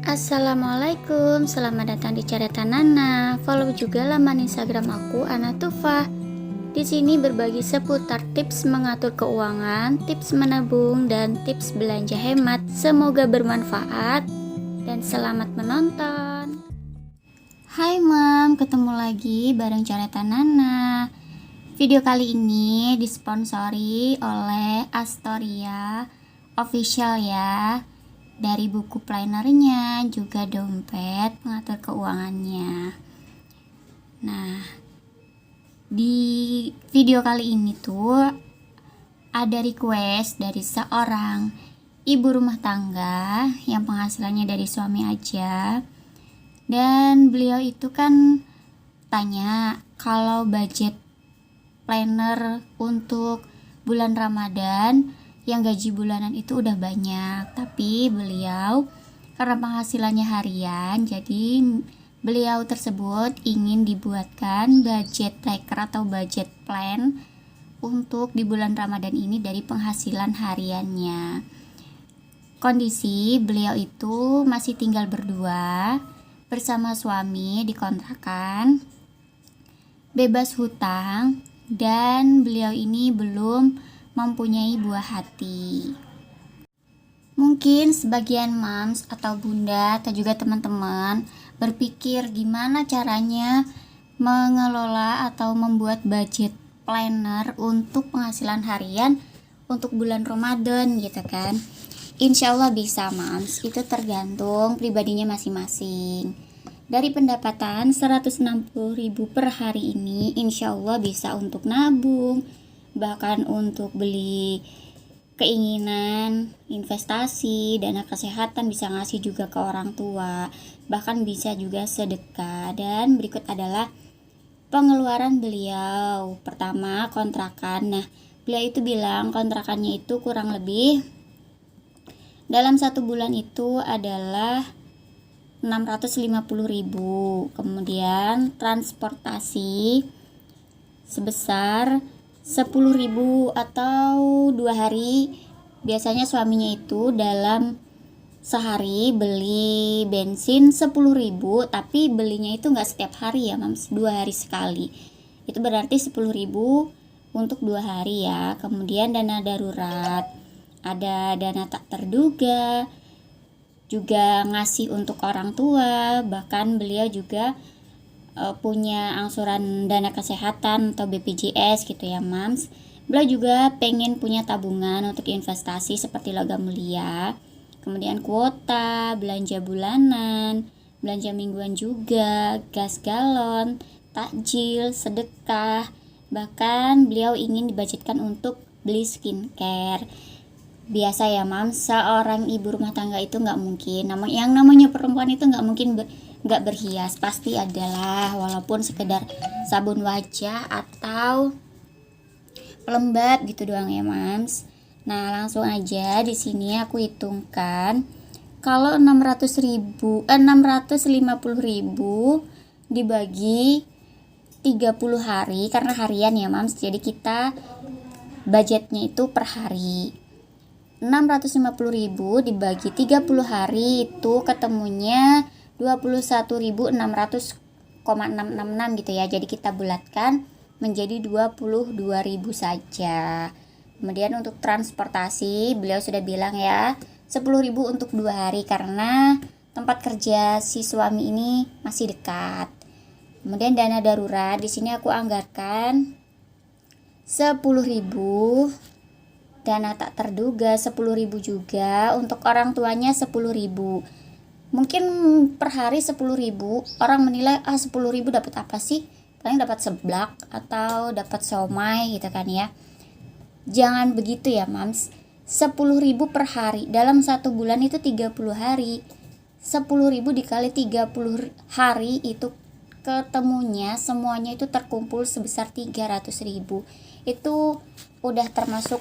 Assalamualaikum, selamat datang di Cerita Nana. Follow juga laman Instagram aku Anatufa. Di sini berbagi seputar tips mengatur keuangan, tips menabung, dan tips belanja hemat. Semoga bermanfaat dan selamat menonton. Hai Mam, ketemu lagi bareng Cerita Nana. Video kali ini disponsori oleh Astoria Official ya. Dari buku plannernya, juga dompet pengatur keuangannya. Nah, di video kali ini tuh ada request dari seorang ibu rumah tangga yang penghasilannya dari suami aja. Dan beliau itu kan tanya kalau budget planner untuk bulan Ramadan yang gaji bulanan itu udah banyak, tapi beliau karena penghasilannya harian, jadi beliau tersebut ingin dibuatkan budget tracker atau budget plan untuk di bulan Ramadan ini dari penghasilan hariannya. Kondisi beliau itu masih tinggal berdua bersama suami di kontrakan, bebas hutang, dan beliau ini belum mempunyai buah hati. Mungkin sebagian moms atau bunda atau juga teman-teman berpikir gimana caranya mengelola atau membuat budget planner untuk penghasilan harian untuk bulan Ramadan gitu kan. Insya Allah bisa moms, itu tergantung pribadinya masing-masing. Dari pendapatan 160.000 per hari ini insya Allah bisa untuk nabung, bahkan untuk beli keinginan, investasi, dana kesehatan, bisa ngasih juga ke orang tua, bahkan bisa juga sedekah. Dan berikut adalah pengeluaran beliau. Pertama, kontrakan. Nah, beliau itu bilang kontrakannya itu kurang lebih dalam 1 bulan itu adalah 650.000. Kemudian transportasi sebesar 10.000 atau 2 hari. Biasanya suaminya itu dalam sehari beli bensin 10.000, tapi belinya itu nggak setiap hari ya mams, 2 hari sekali. Itu berarti 10.000 untuk 2 hari ya. Kemudian dana darurat, ada dana tak terduga, juga ngasih untuk orang tua, bahkan beliau juga punya angsuran dana kesehatan atau BPJS gitu ya mams. Beliau juga pengen punya tabungan untuk investasi seperti logam mulia, kemudian kuota, belanja bulanan, belanja mingguan juga, gas galon, takjil, sedekah. Bahkan beliau ingin dibudgetkan untuk beli skincare. Biasa ya mams, seorang ibu rumah tangga itu nggak mungkin, yang namanya perempuan itu nggak mungkin nggak berhias, pasti adalah walaupun sekedar sabun wajah atau pelembab gitu doang ya mams. Nah langsung aja di sini aku hitungkan kalau 650.000 dibagi 30 hari karena harian ya mams, jadi kita budgetnya itu per hari. 650.000 dibagi 30 hari itu ketemunya 21.600,666 gitu ya. Jadi kita bulatkan menjadi 22.000 saja. Kemudian untuk transportasi beliau sudah bilang ya 10.000 untuk 2 hari karena tempat kerja si suami ini masih dekat. Kemudian dana darurat di sini aku anggarkan 10.000, dana tak terduga 10.000 juga, untuk orang tuanya 10.000. Mungkin per hari 10.000 orang menilai 10.000 dapat apa sih, paling dapat seblak atau dapat somai gitu kan ya. Jangan begitu ya mams, 10.000 per hari dalam 1 bulan itu 30 hari. 10.000 dikali 30 hari itu ketemunya semuanya itu terkumpul sebesar 300.000. Itu udah termasuk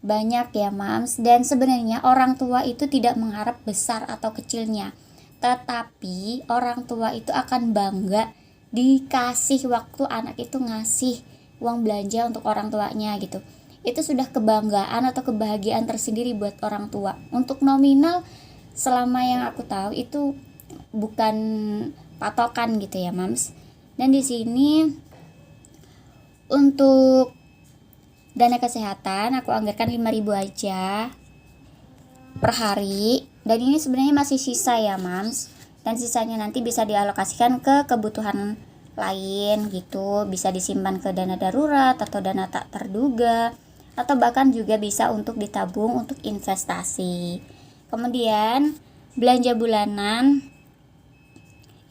banyak ya mams. Dan sebenarnya orang tua itu tidak mengharap besar atau kecilnya, tetapi orang tua itu akan bangga dikasih waktu anak itu ngasih uang belanja untuk orang tuanya gitu. Itu sudah kebanggaan atau kebahagiaan tersendiri buat orang tua. Untuk nominal selama yang aku tahu itu bukan patokan gitu ya Mams. Dan di sini untuk dana kesehatan aku anggarkan 5.000 aja per hari, dan ini sebenarnya masih sisa ya Mams, dan sisanya nanti bisa dialokasikan ke kebutuhan lain gitu, bisa disimpan ke dana darurat atau dana tak terduga, atau bahkan juga bisa untuk ditabung untuk investasi. Kemudian belanja bulanan,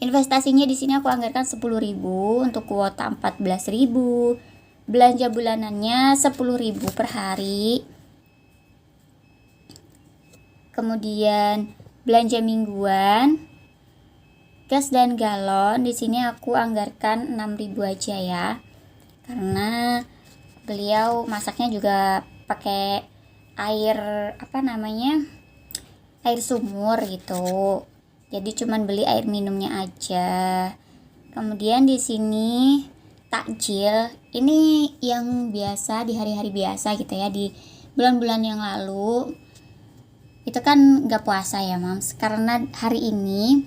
investasinya di sini aku anggarkan 10.000 untuk kuota 14.000. Belanja bulanannya 10.000 per hari. Kemudian belanja mingguan, gas dan galon di sini aku anggarkan 6.000 aja ya. Karena beliau masaknya juga pakai air air sumur gitu. Jadi cuman beli air minumnya aja. Kemudian di sini takjil, ini yang biasa di hari-hari biasa gitu ya, di bulan-bulan yang lalu itu kan nggak puasa ya Mams, karena hari ini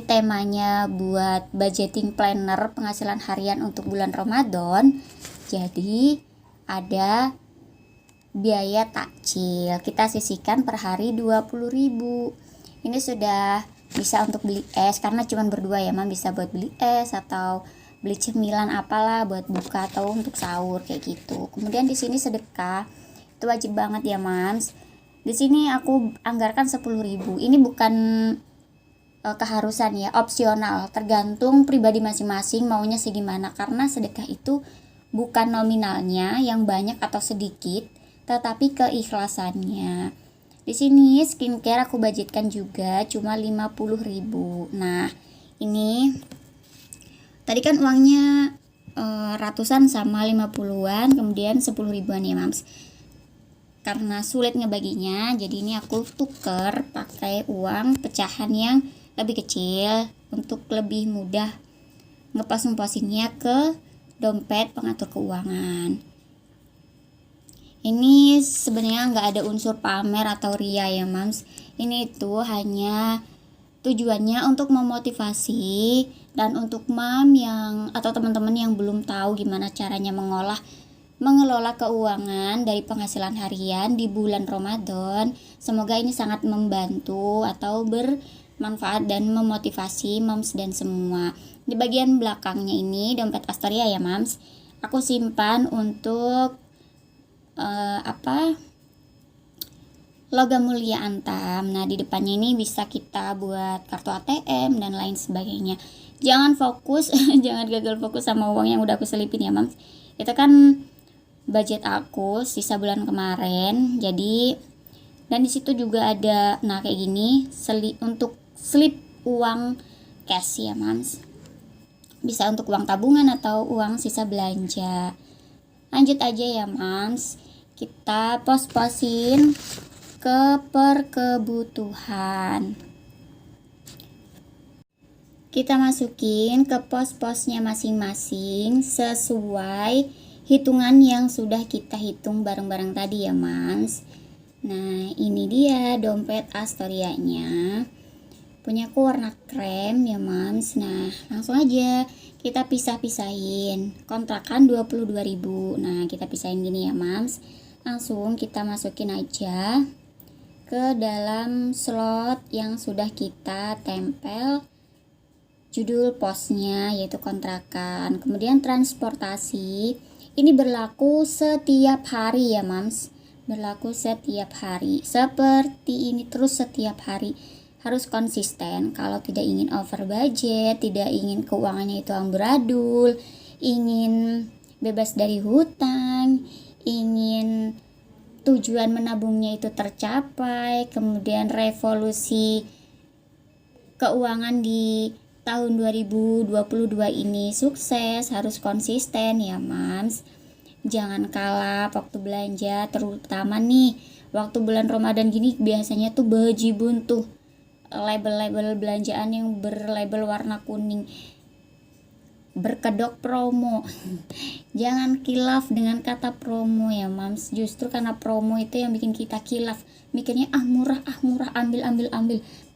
temanya buat budgeting planner penghasilan harian untuk bulan Ramadan. Jadi ada biaya takjil, kita sisihkan per hari 20.000. Ini sudah bisa untuk beli es, karena cuma berdua ya Mam, bisa buat beli es atau beli cemilan apalah buat buka atau untuk sahur kayak gitu. Kemudian di sini sedekah, itu wajib banget ya Mams. Di sini aku anggarkan 10.000. Ini bukan keharusan ya, opsional, tergantung pribadi masing-masing maunya segimana, karena sedekah itu bukan nominalnya yang banyak atau sedikit, tetapi keikhlasannya. Di sini skincare aku budgetkan juga cuma 50.000. Nah, ini tadi kan uangnya ratusan sama 50-an, kemudian 10.000-an ya Mams. Karena sulit ngebaginya, jadi ini aku tuker pakai uang pecahan yang lebih kecil untuk lebih mudah ngepas-ngepasinnya ke dompet pengatur keuangan. Ini sebenarnya nggak ada unsur pamer atau ria ya Mams. Ini tuh hanya tujuannya untuk memotivasi dan untuk mam yang atau teman-teman yang belum tahu gimana caranya mengelola keuangan dari penghasilan harian di bulan Ramadan. Semoga ini sangat membantu atau bermanfaat dan memotivasi Mams dan semua. Di bagian belakangnya ini dompet Astoria ya Mams, aku simpan untuk logam mulia Antam. Nah, di depannya ini bisa kita buat kartu ATM dan lain sebagainya. Jangan fokus jangan gagal fokus sama uang yang udah aku selipin ya Mams. Itu kan budget aku sisa bulan kemarin. Jadi, dan di situ juga ada kayak gini untuk slip uang cash ya Mams. Bisa untuk uang tabungan atau uang sisa belanja. Lanjut aja ya Mams, kita pos-posin ke perkebutuhan. Kita masukin ke pos-posnya masing-masing sesuai hitungan yang sudah kita hitung bareng-bareng tadi ya Mams. Nah, ini dia dompet Astorianya. Punyaku warna krem ya Mams. Nah, langsung aja kita pisah-pisahin. Kontrakan 22.000. Nah, kita pisahin gini ya Mams. Langsung kita masukin aja ke dalam slot yang sudah kita tempel judul posnya, yaitu kontrakan. Kemudian transportasi, ini berlaku setiap hari ya Mams, berlaku setiap hari, seperti ini terus setiap hari. Harus konsisten kalau tidak ingin over budget, tidak ingin keuangannya itu amburadul, ingin bebas dari hutang, ingin tujuan menabungnya itu tercapai, kemudian revolusi keuangan di tahun 2022 ini sukses, harus konsisten ya Mams. Jangan kalah waktu belanja, terutama nih waktu bulan Ramadan gini biasanya tuh bejibun tuh label-label belanjaan yang berlabel warna kuning. berkedok promo. Jangan kilaf dengan kata promo ya mams, justru karena promo itu yang bikin kita kilaf, mikirnya murah ambil,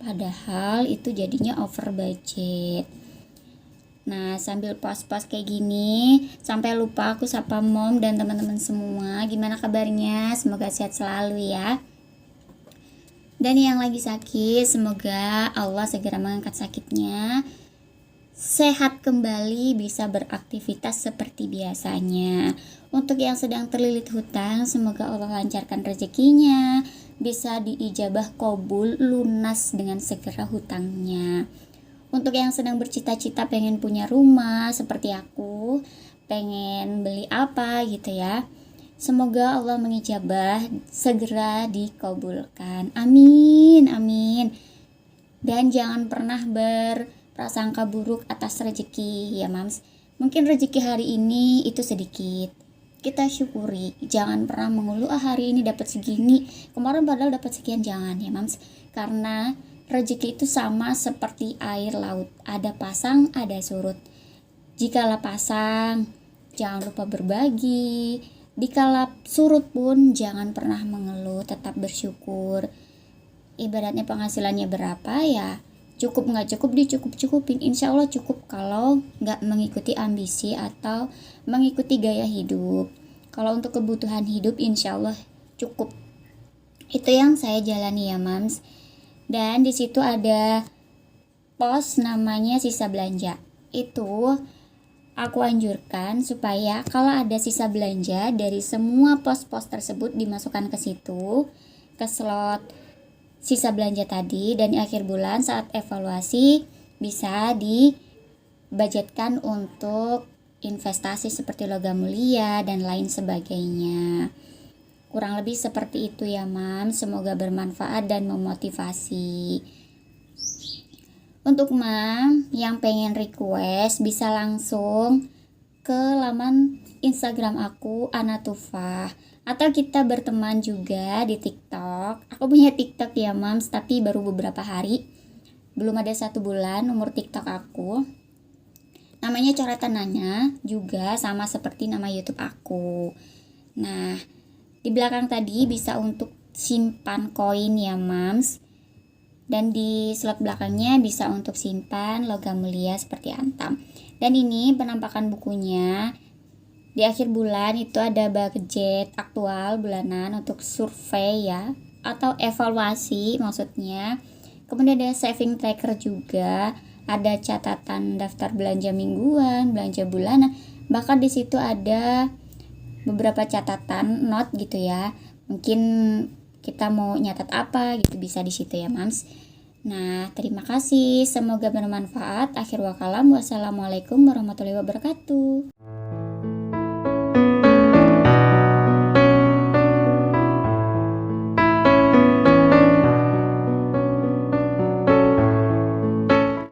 padahal itu jadinya over budget. Nah, sambil pos-pos kayak gini, sampai lupa aku sapa mom dan teman-teman semua. Gimana kabarnya? Semoga sehat selalu ya. Dan yang lagi sakit, semoga Allah segera mengangkat sakitnya. Sehat kembali, bisa beraktivitas seperti biasanya. Untuk yang sedang terlilit hutang, semoga Allah lancarkan rezekinya, bisa diijabah qabul, lunas dengan segera hutangnya. Untuk yang sedang bercita-cita pengen punya rumah seperti aku, pengen beli apa gitu ya, semoga Allah mengijabah, segera dikabulkan. Amin, amin. Dan jangan pernah berprasangka buruk atas rezeki ya mams. Mungkin rezeki hari ini itu sedikit, kita syukuri. Jangan pernah mengeluh hari ini dapat segini, kemarin padahal dapat sekian. Jangan ya mams, karena rezeki itu sama seperti air laut, ada pasang, ada surut. Jikalau pasang, jangan lupa berbagi. Dikala surut pun jangan pernah mengeluh, tetap bersyukur. Ibaratnya penghasilannya berapa ya, cukup nggak cukup dicukup-cukupin. Insya Allah cukup kalau nggak mengikuti ambisi atau mengikuti gaya hidup. Kalau untuk kebutuhan hidup insya Allah cukup. Itu yang saya jalani ya mams. Dan di situ ada pos namanya sisa belanja. Itu aku anjurkan supaya kalau ada sisa belanja dari semua pos-pos tersebut dimasukkan ke situ, ke slot sisa belanja tadi, dan di akhir bulan saat evaluasi bisa dibudgetkan untuk investasi seperti logam mulia dan lain sebagainya. Kurang lebih seperti itu ya mam, semoga bermanfaat dan memotivasi. Untuk mam yang pengen request bisa langsung ke laman Instagram aku Anatufah, atau kita berteman juga di TikTok. Aku punya TikTok ya mams, tapi baru beberapa hari, belum ada 1 bulan umur TikTok aku. Namanya Coretan Nana, juga sama seperti nama YouTube aku. Nah, di belakang tadi bisa untuk simpan koin ya mams, dan di slot belakangnya bisa untuk simpan logam mulia seperti antam. Dan ini penampakan bukunya. Di akhir bulan itu ada budget aktual bulanan untuk survei ya, atau evaluasi maksudnya. Kemudian ada saving tracker juga, ada catatan daftar belanja mingguan, belanja bulanan, bahkan di situ ada beberapa catatan note gitu ya. Mungkin kita mau nyatat apa gitu bisa di situ ya mams. Nah, terima kasih, semoga bermanfaat. Akhir wakalam, wassalamualaikum warahmatullahi wabarakatuh.